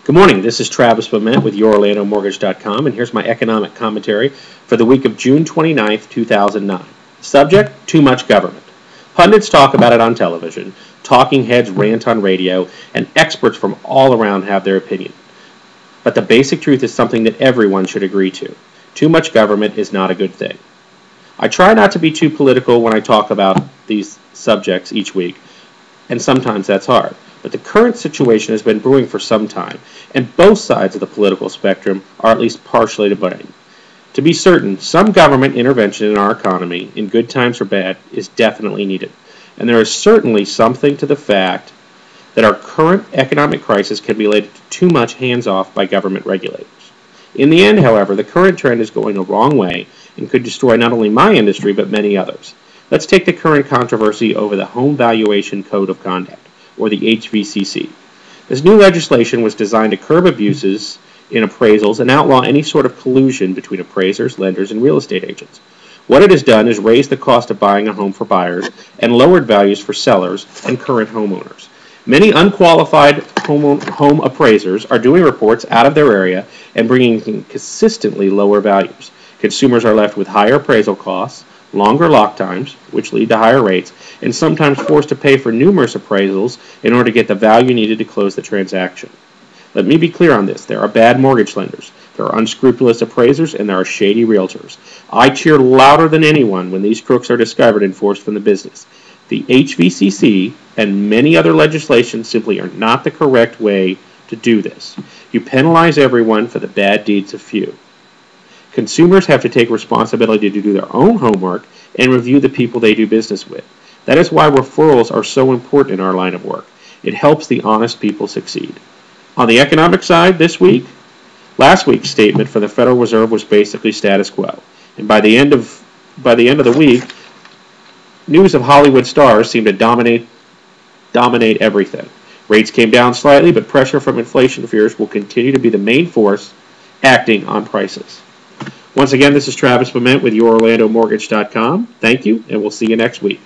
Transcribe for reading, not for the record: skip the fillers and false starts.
Good morning. This is Travis Bement with YourOrlandoMortgage.com, and here's my economic commentary for the week of June 29th, 2009. Subject: too much government. Pundits talk about it on television, talking heads rant on radio, and experts from all around have their opinion. But the basic truth is something that everyone should agree to. Too much government is not a good thing. I try not to be too political when I talk about these subjects each week, and sometimes that's hard. But the current situation has been brewing for some time, and both sides of the political spectrum are at least partially to blame. To be certain, some government intervention in our economy, in good times or bad, is definitely needed. And there is certainly something to the fact that our current economic crisis can be related to too much hands-off by government regulators. In the end, however, the current trend is going the wrong way and could destroy not only my industry but many others. Let's take the current controversy over the Home Valuation Code of Conduct, or the HVCC. This new legislation was designed to curb abuses in appraisals and outlaw any sort of collusion between appraisers, lenders, and real estate agents. What it has done is raise the cost of buying a home for buyers and lowered values for sellers and current homeowners. Many unqualified home appraisers are doing reports out of their area and bringing consistently lower values. Consumers are left with higher appraisal costs, longer lock times, which lead to higher rates, and sometimes forced to pay for numerous appraisals in order to get the value needed to close the transaction. Let me be clear on this. There are bad mortgage lenders, there are unscrupulous appraisers, and there are shady realtors. I cheer louder than anyone when these crooks are discovered and forced from the business. The HVCC and many other legislations simply are not the correct way to do this. You penalize everyone for the bad deeds of few. Consumers have to take responsibility to do their own homework and review the people they do business with. That is why referrals are so important in our line of work. It helps the honest people succeed. On the economic side this week, last week's statement for the Federal Reserve was basically status quo. And by the end of the week, news of Hollywood stars seemed to dominate everything. Rates came down slightly, but pressure from inflation fears will continue to be the main force acting on prices. Once again, this is Travis Bement with YourOrlandoMortgage.com. Thank you, and we'll see you next week.